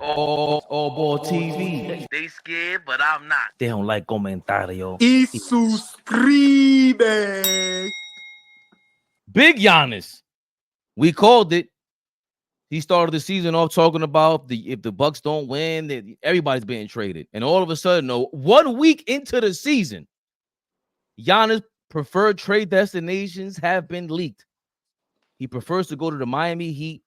AllBall TV. They scared, but I'm not. They don't like comentario. Y suscribe. Big Giannis. We called it. He started the season off talking about if the Bucks don't win, everybody's being traded. And all of a sudden, 1 week into the season, Giannis' preferred trade destinations have been leaked. He prefers to go to the Miami Heat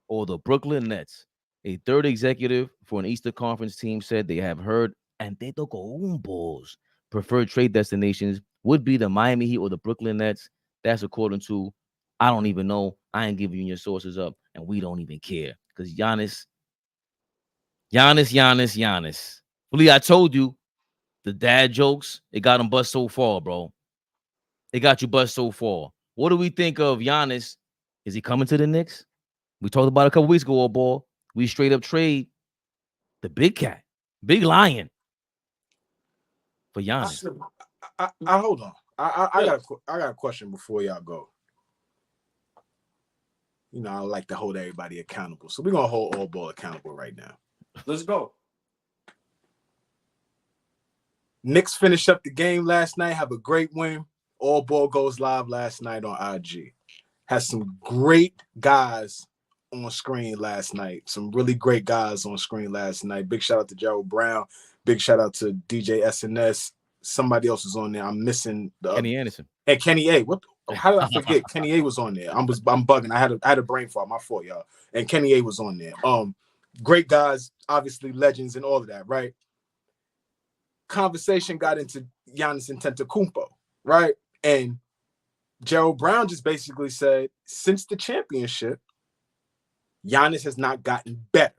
or the Brooklyn Nets. A third executive for an Eastern Conference team said they have heard Antetokounmpo's preferred trade destinations would be the Miami Heat or the Brooklyn Nets. That's according to, I don't even know. I ain't giving your sources up, and we don't even care. Because Giannis. Lee, I told you, the dad jokes, it got him bust so far, bro. It got you bust so far. What do we think of Giannis? Is he coming to the Knicks? We talked about it a couple weeks ago, ball. We straight up trade the big cat, big lion for Giannis. I hold on. I got a question before y'all go. You know, I like to hold everybody accountable. So we're going to hold AllBall accountable right now. Let's go. Knicks finished up the game last night, have a great win. AllBall goes live last night on IG. Has some great guys on screen last night. Some really great guys on screen last night. Big shout out to Gerald Brown. Big shout out to DJ SNS. Somebody else is on there. I'm missing Kenny Anderson. And Kenny A. How did I forget? Kenny A was on there. I'm bugging. I had a brain fart. My fault, y'all. And Kenny A was on there. Great guys, obviously legends and all of that, right? Conversation got into Giannis Antetokounmpo, right? And Gerald Brown just basically said, since the championship, Giannis has not gotten better.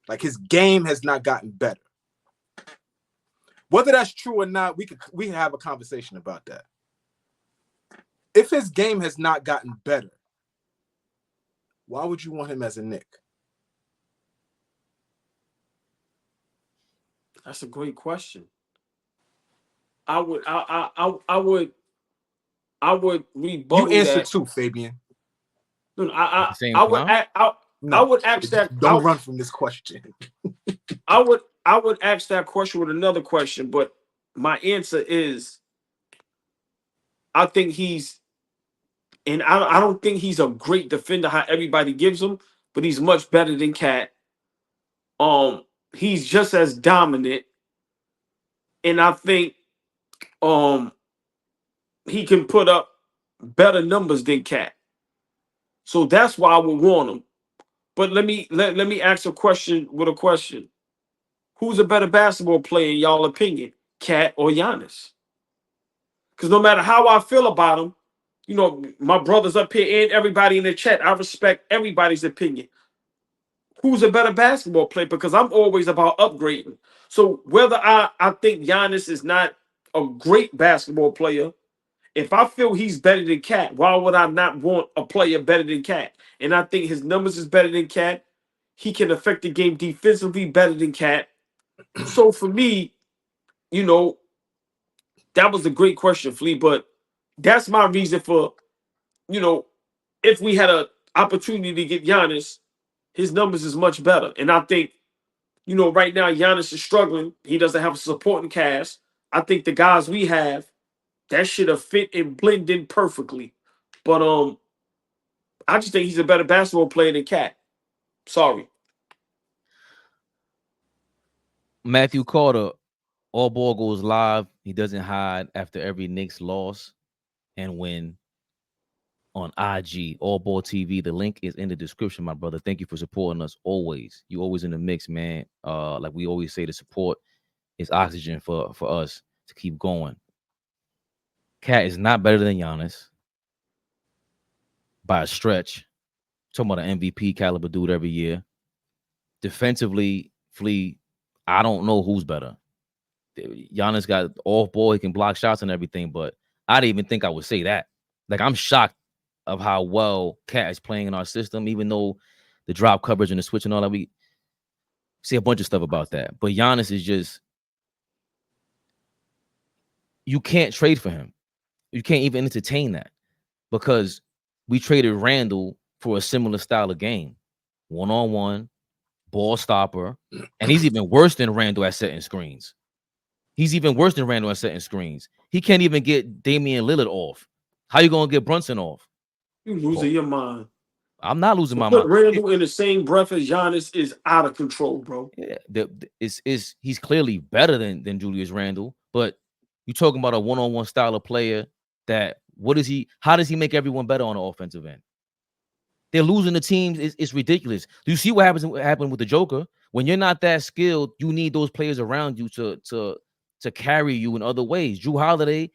Like, his game has not gotten better. Whether that's true or not, we can have a conversation about that. If his game has not gotten better, why would you want him as a Knick? That's a great question. I would rebuttal You answer that. too, Fabian. No, I would ask that. Don't run from this question. I would ask that question with another question, but my answer is, I think I don't think he's a great defender how everybody gives him, but he's much better than Cat. He's just as dominant, and I think he can put up better numbers than Cat. So that's why I would want him. But let me ask a question with a question. Who's a better basketball player in y'all opinion, Cat or Giannis? Because no matter how I feel about him, you know, my brothers up here and everybody in the chat, I respect everybody's opinion. Who's a better basketball player? Because I'm always about upgrading. So whether I think Giannis is not a great basketball player, if I feel he's better than Cat, why would I not want a player better than Cat? And I think his numbers is better than Cat. He can affect the game defensively better than Cat. So for me, you know, that was a great question, Flea. But that's my reason for, you know, if we had an opportunity to get Giannis, his numbers is much better. And I think, you know, right now Giannis is struggling. He doesn't have a supporting cast. I think the guys we have, that should have fit and blend in perfectly. But I just think he's a better basketball player than Cat. Sorry. Matthew Carter, AllBall goes live. He doesn't hide after every Knicks loss and win on IG, AllBall TV. The link is in the description, my brother. Thank you for supporting us always. You always in the mix, man. Like we always say, the support is oxygen for us to keep going. Cat is not better than Giannis by a stretch. Talking about an MVP caliber dude every year. Defensively, Flea, I don't know who's better. Giannis got off ball, he can block shots and everything, but I didn't even think I would say that. Like, I'm shocked of how well Cat is playing in our system, even though the drop coverage and the switch and all that, we see a bunch of stuff about that. But Giannis is just, you can't trade for him. You can't even entertain that because we traded Randall for a similar style of game. One-on-one, ball stopper, and he's even worse than Randall at setting screens. He's even worse than Randall at setting screens. He can't even get Damian Lillard off. How you gonna get Brunson off? You losing your mind. I'm not losing To my put mind. Randall in the same breath as Giannis is out of control, bro. Yeah, he's clearly better than Julius Randle, but you're talking about a one-on-one style of player that how does he make everyone better on the offensive end? They're losing the teams. It's ridiculous. Do you see what happened with the Joker? When you're not that skilled, you need those players around you to carry you in other ways. Drew Holiday,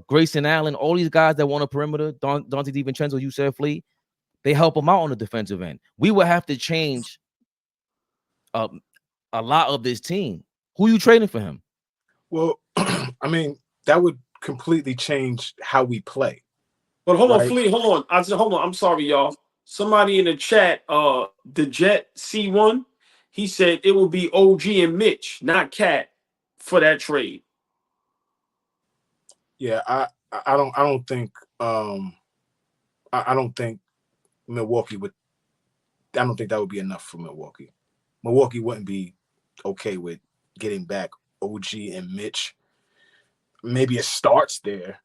Grayson Allen, all these guys that want a perimeter, Dante DiVincenzo, you said, Flea, they help him out on the defensive end. We would have to change a lot of this team. Who you trading for him? Well, I mean, that would completely change how we play. But hold on, Flea, hold on. Hold on. I'm sorry, y'all. Somebody in the chat, the Jet C1, he said it will be OG and Mitch, not Cat, for that trade. Yeah, I don't think I don't think Milwaukee would. I don't think that would be enough for Milwaukee. Milwaukee wouldn't be okay with getting back OG and Mitch. Maybe it starts there.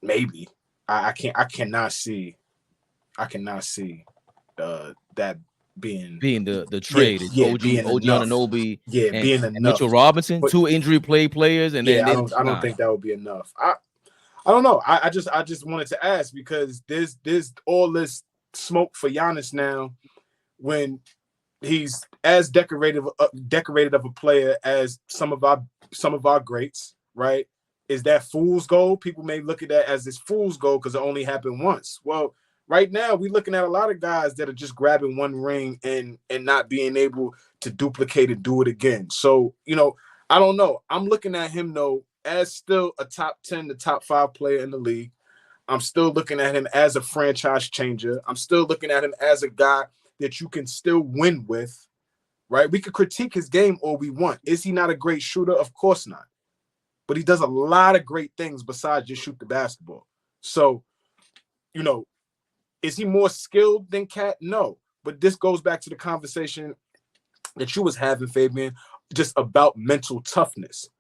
Maybe I cannot see that being the trade. OG Anunoby, being enough. Mitchell Robinson, but, 2 injury players, and then I don't think that would be enough. I don't know. I just wanted to ask because there's all this smoke for Giannis now when he's as decorated of a player as some of our greats, right? Is that fool's gold? People may look at that as this fool's gold because it only happened once. Well, right now we're looking at a lot of guys that are just grabbing one ring and not being able to duplicate and do it again. So, I don't know. I'm looking at him though as still a top 10 to top 5 player in the league. I'm still looking at him as a franchise changer. I'm still looking at him as a guy that you can still win with, right? We could critique his game all we want. Is he not a great shooter? Of course not. But he does a lot of great things besides just shoot the basketball. So, is he more skilled than Cat? No. But this goes back to the conversation that you was having, Fabian, just about mental toughness.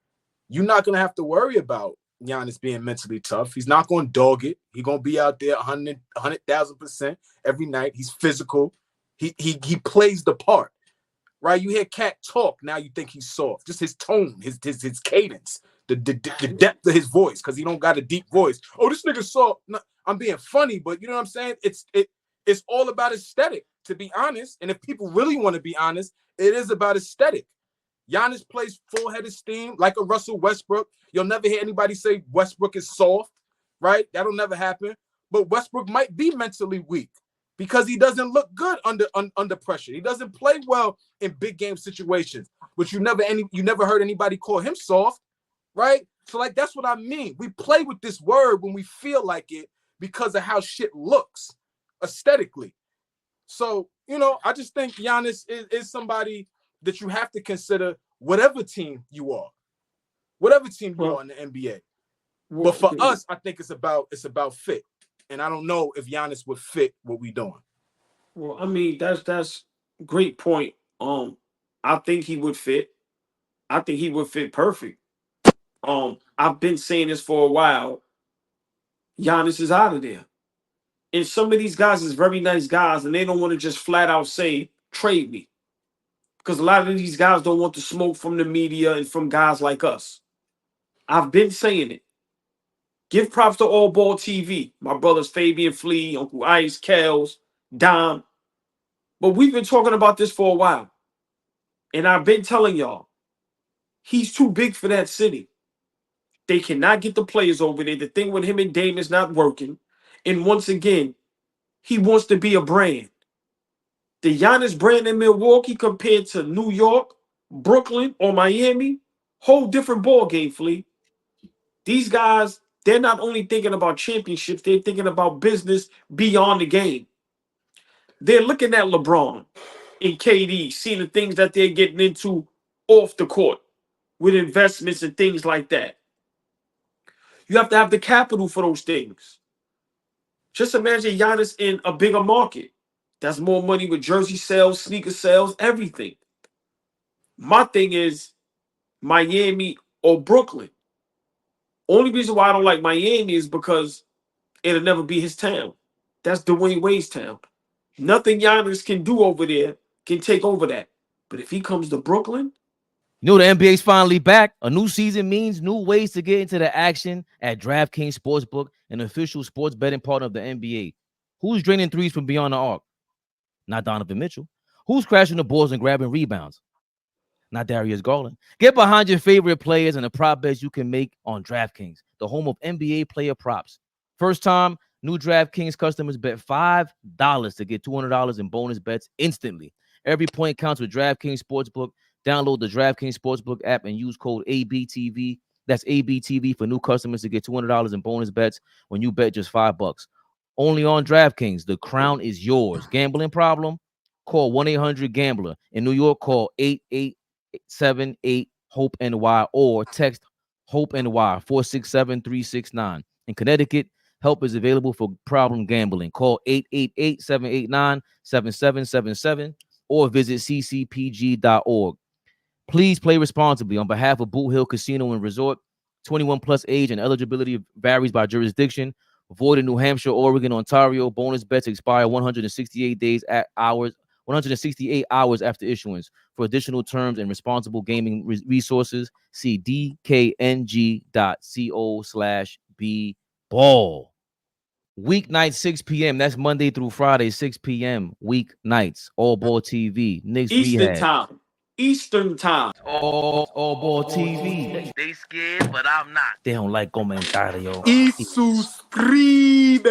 You're not going to have to worry about Giannis being mentally tough. He's not going to dog it. He's going to be out there 100,000% every night. He's physical. He plays the part, right? You hear Cat talk, now you think he's soft. Just his tone, his cadence, the depth of his voice, because he don't got a deep voice. Oh, this nigga's soft. No, I'm being funny, but you know what I'm saying? It's all about aesthetic, to be honest. And if people really want to be honest, it is about aesthetic. Giannis plays full head of steam like a Russell Westbrook. You'll never hear anybody say Westbrook is soft, right? That'll never happen. But Westbrook might be mentally weak because he doesn't look good under pressure. He doesn't play well in big game situations. But you never heard anybody call him soft, right? So like that's what I mean. We play with this word when we feel like it because of how shit looks aesthetically. So, I just think Giannis is somebody that you have to consider whatever team you are in the NBA. But for us, I think it's about fit. And I don't know if Giannis would fit what we doing. Well, I mean, that's great point. I think he would fit. I think he would fit perfect. I've been saying this for a while. Giannis is out of there. And some of these guys is very nice guys, and they don't want to just flat out say, trade me. Because a lot of these guys don't want the smoke from the media and from guys like us. I've been saying it. Give props to AllBall TV. My brothers Fabian, Flea, Uncle Ice, Kels, Dom. But we've been talking about this for a while. And I've been telling y'all, he's too big for that city. They cannot get the players over there. The thing with him and Dame is not working. And once again, he wants to be a brand. The Giannis brand in Milwaukee compared to New York, Brooklyn, or Miami, whole different ball game, Flea. These guys, they're not only thinking about championships, they're thinking about business beyond the game. They're looking at LeBron and KD, seeing the things that they're getting into off the court with investments and things like that. You have to have the capital for those things. Just imagine Giannis in a bigger market. That's more money with jersey sales, sneaker sales, everything. My thing is Miami or Brooklyn. Only reason why I don't like Miami is because it'll never be his town. That's Dwayne Wade's town. Nothing Giannis can do over there can take over that. But if he comes to Brooklyn, You know the NBA's finally back. A new season means new ways to get into the action at DraftKings Sportsbook, an official sports betting partner of the NBA. Who's draining threes from beyond the arc? Not Donovan Mitchell. Who's crashing the balls and grabbing rebounds? Not Darius Garland. Get behind your favorite players and the prop bets you can make on DraftKings, the home of NBA player props. First time, new DraftKings customers bet $5 to get $200 in bonus bets instantly. Every point counts with DraftKings Sportsbook. Download the DraftKings Sportsbook app and use code ABTV. That's ABTV for new customers to get $200 in bonus bets when you bet just $5. Only on DraftKings. The crown is yours. Gambling problem? Call 1-800-GAMBLER. In New York, call 888-78-HOPE-NY or text HOPE-NY 467-369. In Connecticut, help is available for problem gambling. Call 888-789-7777 or visit ccpg.org. Please play responsibly. On behalf of Boot Hill Casino and Resort, 21 plus age and eligibility varies by jurisdiction. Void in New Hampshire, Oregon, Ontario. Bonus bets expire 168 hours after issuance. For additional terms and responsible gaming resources, see dkng.co/bball. Weeknight 6 p.m. That's Monday through Friday, 6 p.m. Weeknights. AllBall TV. Knicks Eastern Rehab. time. Eastern time. AllBall TV. They scared, but I'm not. They don't like comentario. Y suscribe.